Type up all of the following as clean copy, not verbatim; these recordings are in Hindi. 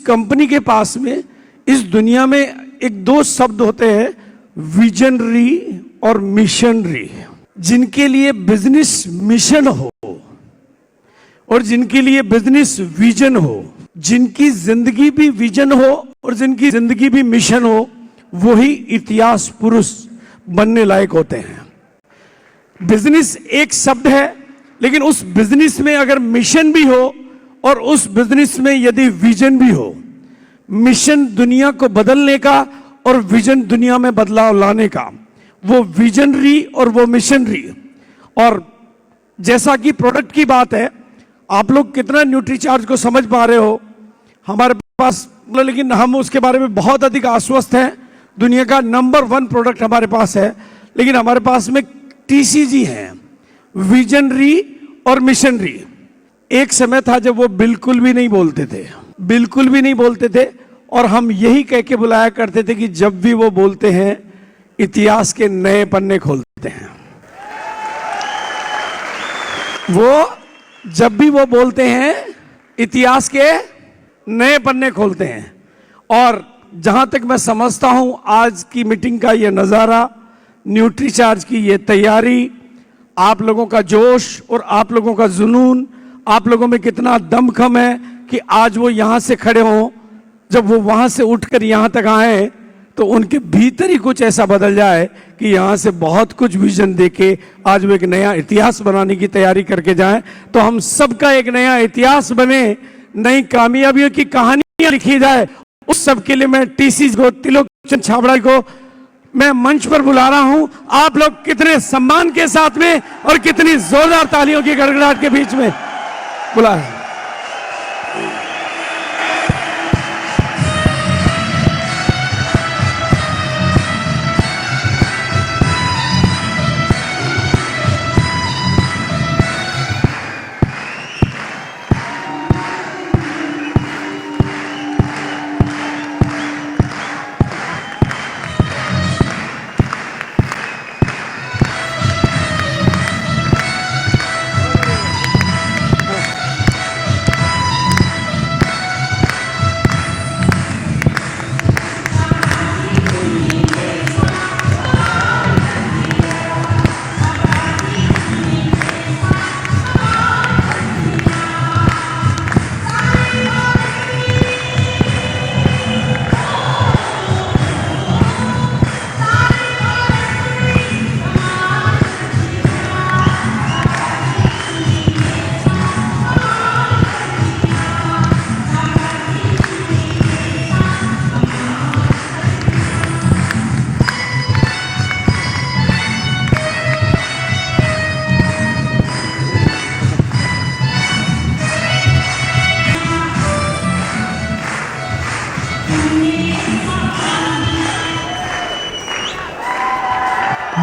कंपनी के पास में इस दुनिया में एक दो शब्द होते हैं, विजनरी और मिशनरी। जिनके लिए बिजनेस मिशन हो और जिनके लिए बिजनेस विजन हो, जिनकी जिंदगी भी विजन हो और जिनकी जिंदगी भी मिशन हो, वही इतिहास पुरुष बनने लायक होते हैं। बिजनेस एक शब्द है, लेकिन उस बिजनेस में अगर मिशन भी हो और उस बिजनेस में यदि विजन भी हो, मिशन दुनिया को बदलने का और विजन दुनिया में बदलाव लाने का, वो विजनरी और वो मिशनरी। और जैसा कि प्रोडक्ट की बात है, आप लोग कितना न्यूट्रीचार्ज को समझ पा रहे हो हमारे पास, लेकिन हम उसके बारे में बहुत अधिक आश्वस्त हैं। दुनिया का नंबर 1 प्रोडक्ट हमारे पास है, लेकिन हमारे पास में टीसीजी है, विजनरी और मिशनरी। एक समय था जब वो बिल्कुल भी नहीं बोलते थे, बिल्कुल भी नहीं बोलते थे, और हम यही कह के बुलाया करते थे कि जब भी वो बोलते हैं इतिहास के नए पन्ने खोलते हैं। वो जब भी वो बोलते हैं इतिहास के नए पन्ने खोलते हैं। और जहां तक मैं समझता हूं, आज की मीटिंग का ये नजारा, न्यूट्रीचार्ज की ये तैयारी, आप लोगों का जोश और आप लोगों का जुनून, आप लोगों में कितना दमखम है कि आज वो यहां से खड़े हों। जब वो वहां से उठकर यहां तक आए तो उनके भीतर ही कुछ ऐसा बदल जाए कि यहां से बहुत कुछ विजन देके आज वो एक नया इतिहास बनाने की तैयारी करके जाएं। तो हम सबका एक नया इतिहास बने, नई कामयाबियों की कहानियां लिखी जाए। उस सब के लिए मैं टीसी को, त्रिलोकचंद छाबड़ा को मैं मंच पर बुला रहा हूं। आप लोग कितने सम्मान के साथ में और कितनी जोरदार तालियों की गड़गड़ाहट के बीच में बुला रहे हैं।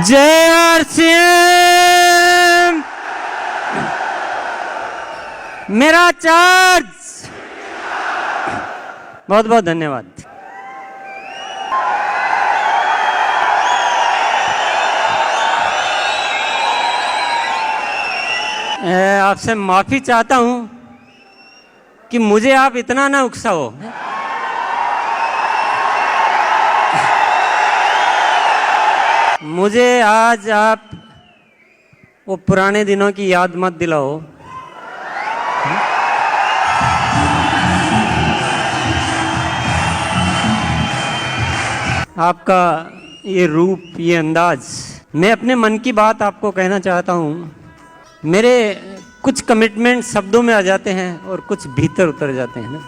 जय आरसीएम, मेरा चार्ज। बहुत बहुत धन्यवाद। आपसे माफी चाहता हूं कि मुझे आप इतना ना उकसाओ। मुझे आज आप वो पुराने दिनों की याद मत दिलाओ। आपका ये रूप, ये अंदाज, मैं अपने मन की बात आपको कहना चाहता हूँ। मेरे कुछ कमिटमेंट शब्दों में आ जाते हैं और कुछ भीतर उतर जाते हैं ना,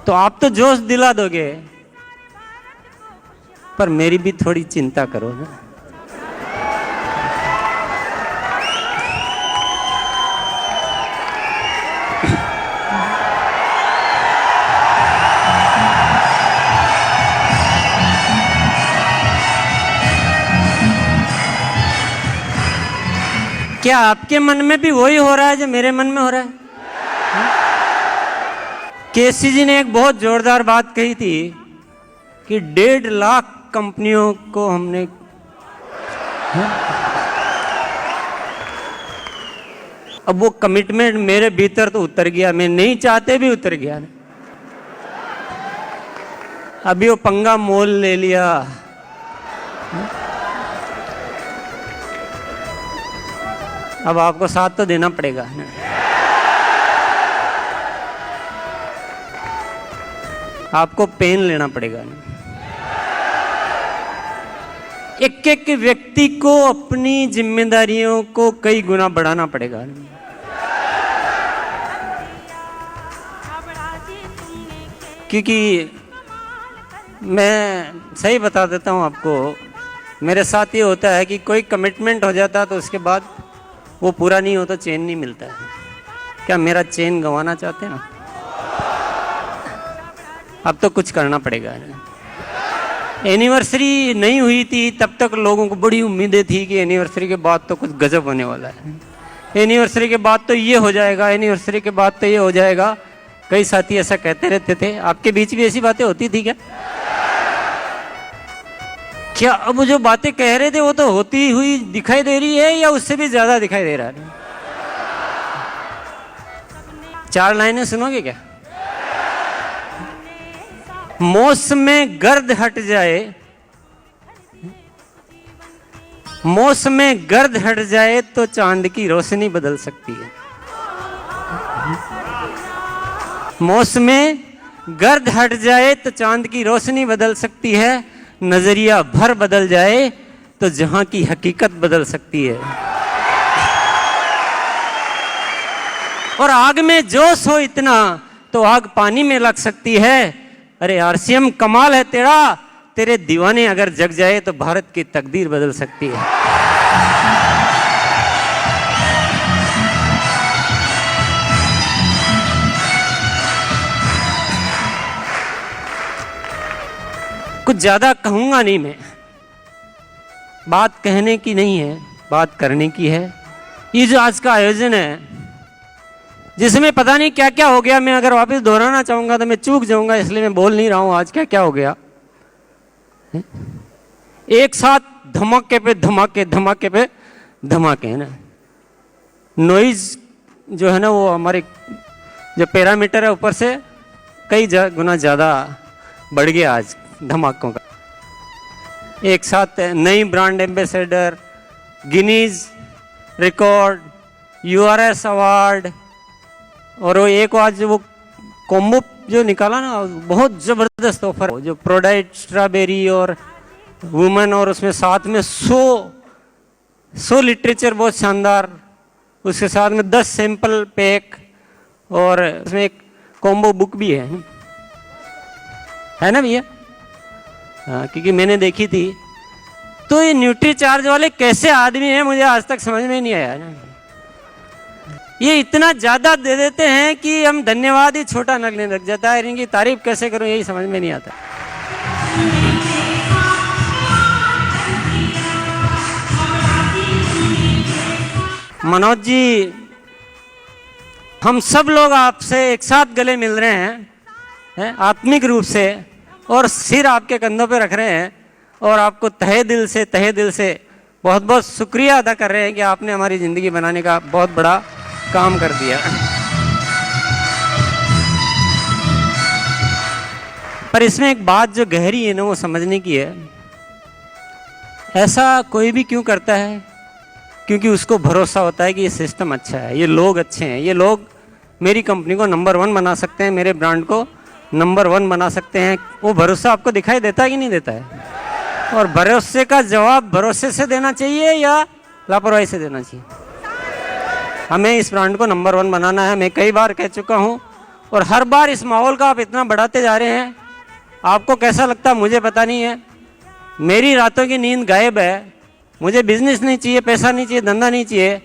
तो आप तो जोश दिला दोगे, पर मेरी भी थोड़ी चिंता करो ना। क्या आपके मन में भी वही हो रहा है जो मेरे मन में हो रहा है? केसी जी ने एक बहुत जोरदार बात कही थी कि 1.5 लाख कंपनियों को हमने अब वो कमिटमेंट मेरे भीतर तो उतर गया, मैं नहीं चाहते भी उतर गया। अभी वो पंगा मोल ले लिया। अब आपको साथ तो देना पड़ेगा। आपको पेन लेना पड़ेगा। एक एक व्यक्ति को अपनी जिम्मेदारियों को कई गुना बढ़ाना पड़ेगा। क्योंकि मैं सही बता देता हूँ आपको, मेरे साथ ये होता है कि कोई कमिटमेंट हो जाता है तो उसके बाद वो पूरा नहीं होता, चैन नहीं मिलता है। क्या मेरा चैन गंवाना चाहते हैं? अब तो कुछ करना पड़ेगा। एनिवर्सरी नहीं हुई थी तब तक लोगों को बड़ी उम्मीदें थी कि एनिवर्सरी के बाद तो कुछ गजब होने वाला है, एनिवर्सरी के बाद तो ये हो जाएगा, एनिवर्सरी के बाद तो ये हो जाएगा। कई साथी ऐसा कहते रहते थे। आपके बीच भी ऐसी बातें होती थी क्या? क्या अब जो बातें कह रहे थे वो तो होती हुई दिखाई दे रही है या उससे भी ज्यादा दिखाई दे रहा है? 4 लाइनें सुनोगे क्या? मौसम गर्द हट जाए, मौसम गर्द हट जाए तो चांद की रोशनी बदल सकती है। मौसम गर्द हट जाए तो चांद की रोशनी बदल सकती है। नजरिया भर बदल जाए तो जहां की हकीकत बदल सकती है। और आग में जोश हो इतना तो आग पानी में लग सकती है। अरे आरसीएम कमाल है तेरा, तेरे दीवाने अगर जग जाए तो भारत की तकदीर बदल सकती है। कुछ ज्यादा कहूंगा नहीं मैं, बात कहने की नहीं है, बात करने की है। ये जो आज का आयोजन है जिसमें पता नहीं क्या क्या हो गया, मैं अगर वापस दोहराना चाहूंगा तो मैं चूक जाऊंगा, इसलिए मैं बोल नहीं रहा हूं आज क्या क्या हो गया। एक साथ धमाके पे धमाके, धमाके पे धमाके है ना। नॉइज जो है ना वो हमारे जो पैरामीटर है ऊपर से कई गुना ज्यादा बढ़ गया आज धमाकों का। एक साथ नई brand ambassador, Guinness record, URS award, और वो एक आज वो कॉम्बो जो निकाला ना बहुत जबरदस्त ऑफर, जो प्रोडाइट स्ट्रॉबेरी और वुमेन, और उसमें साथ में 100 लिटरेचर बहुत शानदार, उसके साथ में 10 सैंपल पैक, और उसमें एक कॉम्बो बुक भी है ना भैया? हाँ, क्योंकि मैंने देखी थी। तो ये न्यूट्री चार्ज वाले कैसे आदमी हैं मुझे आज तक समझ में नहीं आया ना। ये इतना ज्यादा दे देते हैं कि हम धन्यवाद ही छोटा लगने लग जाता है। इनकी तारीफ कैसे करूं यही समझ में नहीं आता। मनोज जी, हम सब लोग आपसे एक साथ गले मिल रहे हैं आत्मिक रूप से, और सिर आपके कंधों पे रख रहे हैं, और आपको तहे दिल से बहुत बहुत शुक्रिया अदा कर रहे हैं कि आपने हमारी ज़िंदगी बनाने का बहुत बड़ा काम कर दिया। पर इसमें एक बात जो गहरी है ना वो समझने की है। ऐसा कोई भी क्यों करता है? क्योंकि उसको भरोसा होता है कि ये सिस्टम अच्छा है, ये लोग अच्छे हैं, ये लोग मेरी कंपनी को नंबर 1 बना सकते हैं, मेरे ब्रांड को नंबर 1 बना सकते हैं। वो भरोसा आपको दिखाई देता है कि नहीं देता है? और भरोसे का जवाब भरोसे से देना चाहिए या लापरवाही से देना चाहिए? हमें इस ब्रांड को नंबर 1 बनाना है। मैं कई बार कह चुका हूँ, और हर बार इस माहौल का आप इतना बढ़ाते जा रहे हैं। आपको कैसा लगता है मुझे पता नहीं है। मेरी रातों की नींद गायब है। मुझे बिजनेस नहीं चाहिए, पैसा नहीं चाहिए, धंधा नहीं चाहिए,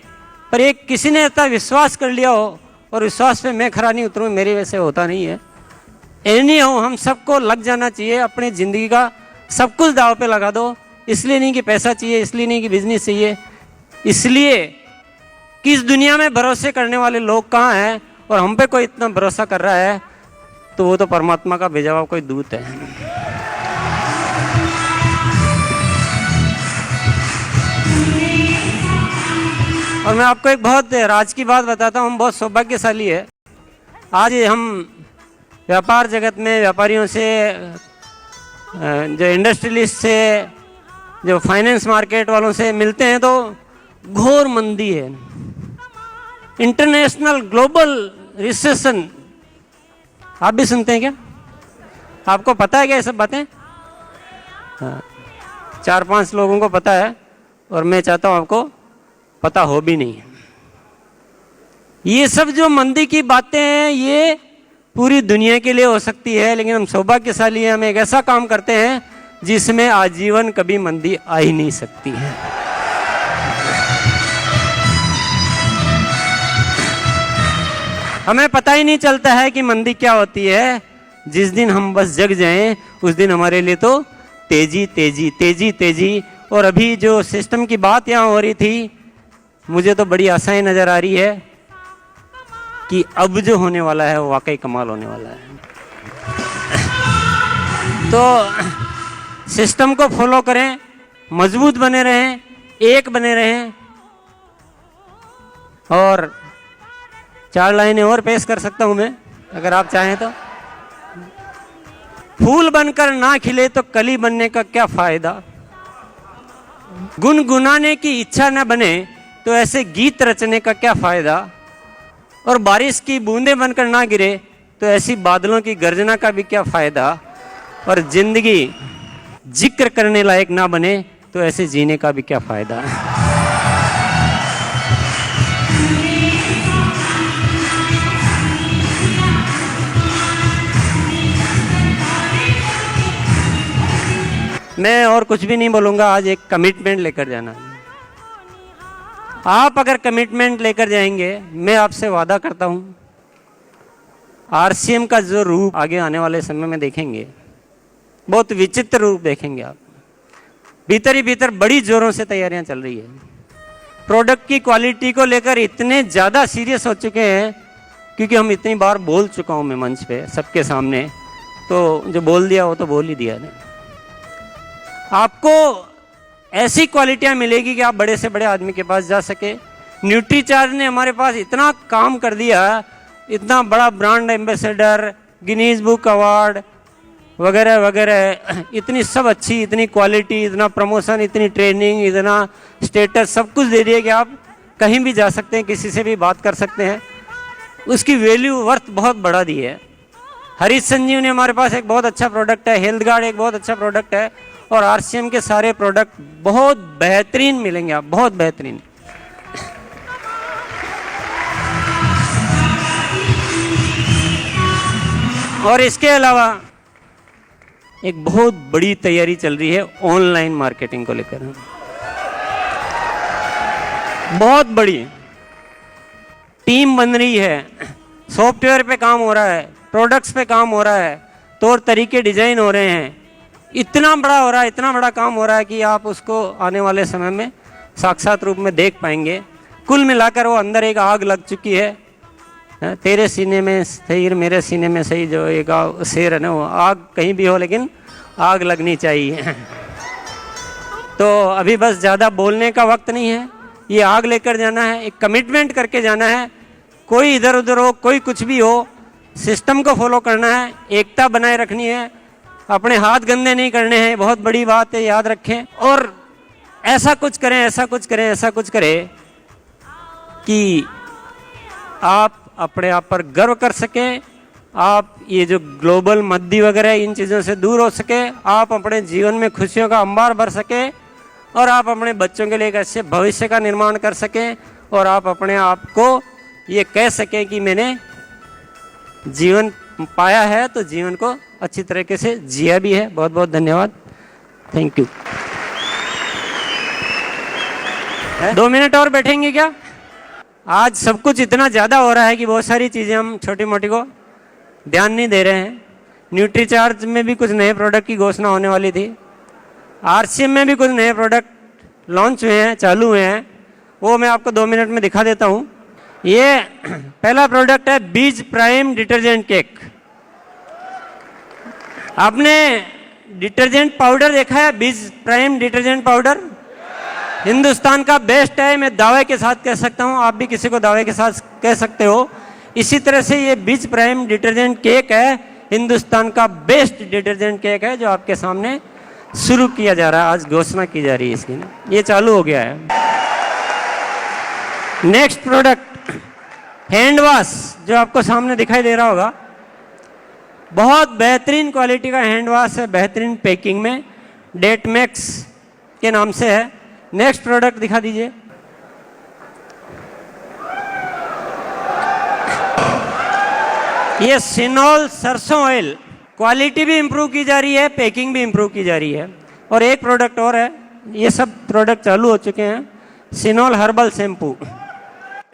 पर एक किसी ने इतना विश्वास कर लिया हो और विश्वास पे मैं खरा नहीं उतरूँ, मेरी वजह से होता नहीं है। एनी हो, हम सबको लग जाना चाहिए। अपनी ज़िंदगी का सब कुछ दाव पे लगा दो। इसलिए नहीं कि पैसा चाहिए, इसलिए नहीं कि बिजनेस चाहिए, इसलिए कि इस दुनिया में भरोसे करने वाले लोग कहाँ हैं, और हम पे कोई इतना भरोसा कर रहा है तो वो तो परमात्मा का भेजा हुआ कोई दूत है। और मैं आपको एक बहुत राज की बात बताता हूँ, हम बहुत सौभाग्यशाली है। आज हम व्यापार जगत में व्यापारियों से जो इंडस्ट्रियलिस्ट से, जो फाइनेंस मार्केट वालों से मिलते हैं तो घोर मंदी है, इंटरनेशनल ग्लोबल रिसेशन। आप भी सुनते हैं क्या? आपको पता है क्या ये सब बातें? हाँ, 4-5 लोगों को पता है और मैं चाहता हूं आपको पता हो भी नहीं। ये सब जो मंदी की बातें हैं ये पूरी दुनिया के लिए हो सकती है, लेकिन हम सौभाग्यशाली हैं, हम एक ऐसा काम करते हैं जिसमें आजीवन कभी मंदी आ ही नहीं सकती है। हमें पता ही नहीं चलता है कि मंदी क्या होती है। जिस दिन हम बस जग जाएं उस दिन हमारे लिए तो तेजी तेजी तेजी तेजी। और अभी जो सिस्टम की बात यहाँ हो रही थी, मुझे तो बड़ी आशाएं नजर आ रही है कि अब जो होने वाला है वो वाकई कमाल होने वाला है। तो सिस्टम को फॉलो करें, मजबूत बने रहें, एक बने रहें। और 4 लाइनें और पेश कर सकता हूं मैं, अगर आप चाहें तो। फूल बनकर ना खिले तो कली बनने का क्या फायदा, गुनगुनाने की इच्छा न बने तो ऐसे गीत रचने का क्या फायदा, और बारिश की बूंदें बनकर ना गिरे तो ऐसी बादलों की गर्जना का भी क्या फायदा, और जिंदगी जिक्र करने लायक ना बने तो ऐसे जीने का भी क्या फायदा। मैं और कुछ भी नहीं बोलूंगा, आज एक कमिटमेंट लेकर जाना है। आप अगर कमिटमेंट लेकर जाएंगे, मैं आपसे वादा करता हूं, आरसीएम का जो रूप आगे आने वाले समय में देखेंगे, बहुत विचित्र रूप देखेंगे आप। भीतर ही भीतर बड़ी जोरों से तैयारियां चल रही है। प्रोडक्ट की क्वालिटी को लेकर इतने ज़्यादा सीरियस हो चुके हैं, क्योंकि हम इतनी बार बोल चुका हूं मैं मंच पे सबके सामने, तो जो बोल दिया वो तो बोल ही दिया ना। आपको ऐसी क्वालिटियां मिलेगी कि आप बड़े से बड़े आदमी के पास जा सके। न्यूट्रीचार्ज ने हमारे पास इतना काम कर दिया, इतना बड़ा brand ambassador, Guinness book award वगैरह वगैरह, इतनी सब अच्छी, इतनी क्वालिटी, इतना प्रमोशन, इतनी ट्रेनिंग, इतना स्टेटस, सब कुछ दे दिया कि आप कहीं भी जा सकते हैं, किसी से भी बात कर सकते हैं। उसकी वैल्यू वर्थ बहुत बढ़ा दी है। हरीश संजीवनी हमारे पास एक बहुत अच्छा प्रोडक्ट है, हेल्थ गार्ड एक बहुत अच्छा प्रोडक्ट है, और आरसीएम के सारे प्रोडक्ट बहुत बेहतरीन मिलेंगे आप, बहुत बेहतरीन। और इसके अलावा एक बहुत बड़ी तैयारी चल रही है ऑनलाइन मार्केटिंग को लेकर, बहुत बड़ी टीम बन रही है, सॉफ्टवेयर पे काम हो रहा है, प्रोडक्ट्स पे काम हो रहा है, तौर तरीके डिजाइन हो रहे हैं, इतना बड़ा हो रहा है, इतना बड़ा काम हो रहा है कि आप उसको आने वाले समय में साक्षात रूप में देख पाएंगे। कुल मिलाकर वो अंदर एक आग लग चुकी है। तेरे सीने में सही मेरे सीने में सही, जो एक शेर है ना, वो आग कहीं भी हो लेकिन आग लगनी चाहिए। तो अभी बस ज़्यादा बोलने का वक्त नहीं है, ये आग लेकर जाना है, एक कमिटमेंट करके जाना है। कोई इधर उधर हो, कोई कुछ भी हो, सिस्टम को फॉलो करना है, एकता बनाए रखनी है, अपने हाथ गंदे नहीं करने हैं, बहुत बड़ी बात है, याद रखें। और ऐसा कुछ करें, ऐसा कुछ करें, ऐसा कुछ करें कि आप अपने आप पर गर्व कर सकें, आप ये जो ग्लोबल मंदी वगैरह इन चीज़ों से दूर हो सके, आप अपने जीवन में खुशियों का अंबार भर सकें, और आप अपने बच्चों के लिए एक अच्छे भविष्य का निर्माण कर सकें, और आप अपने आप को ये कह सकें कि मैंने जीवन पाया है तो जीवन को अच्छी तरीके से जिया भी है। बहुत बहुत धन्यवाद, थैंक यू। 2 मिनट और बैठेंगे क्या? आज सब कुछ इतना ज़्यादा हो रहा है कि बहुत सारी चीज़ें हम छोटी मोटी को ध्यान नहीं दे रहे हैं। न्यूट्रीचार्ज में भी कुछ नए प्रोडक्ट की घोषणा होने वाली थी, आरसीएम में भी कुछ नए प्रोडक्ट लॉन्च हुए हैं, चालू हुए हैं, वो मैं आपको 2 मिनट में दिखा देता हूँ। ये पहला प्रोडक्ट है बीज प्राइम डिटर्जेंट केक। आपने डिटर्जेंट पाउडर देखा है? बीज प्राइम डिटर्जेंट पाउडर हिंदुस्तान का बेस्ट है, मैं दावे के साथ कह सकता हूँ, आप भी किसी को दावे के साथ कह सकते हो। इसी तरह से ये बीज प्राइम डिटर्जेंट केक है, हिंदुस्तान का बेस्ट डिटर्जेंट केक है जो आपके सामने शुरू किया जा रहा है, आज घोषणा की जा रही है इसकी ना, ये चालू हो गया है। नेक्स्ट प्रोडक्ट हैंड वॉश, जो आपको सामने दिखाई दे रहा होगा, बहुत बेहतरीन क्वालिटी का हैंड वॉश है, बेहतरीन पैकिंग में, डेट मैक्स के नाम से है। नेक्स्ट प्रोडक्ट दिखा दीजिए। ये सिनोल सरसों ऑयल, क्वालिटी भी इंप्रूव की जा रही है, पैकिंग भी इंप्रूव की जा रही है। और एक प्रोडक्ट और है, ये सब प्रोडक्ट चालू हो चुके हैं, सिनोल हर्बल शैम्पू,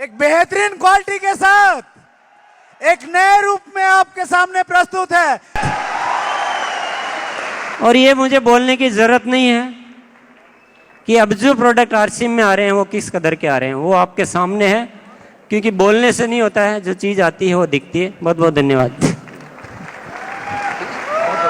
एक बेहतरीन क्वालिटी के साथ एक नए रूप में आपके सामने प्रस्तुत है। और ये मुझे बोलने की जरूरत नहीं है कि अब जो प्रोडक्ट आरसीएम में आ रहे हैं वो किस कदर के आ रहे हैं, वो आपके सामने है, क्योंकि बोलने से नहीं होता है, जो चीज़ आती है वो दिखती है। बहुत बहुत धन्यवाद।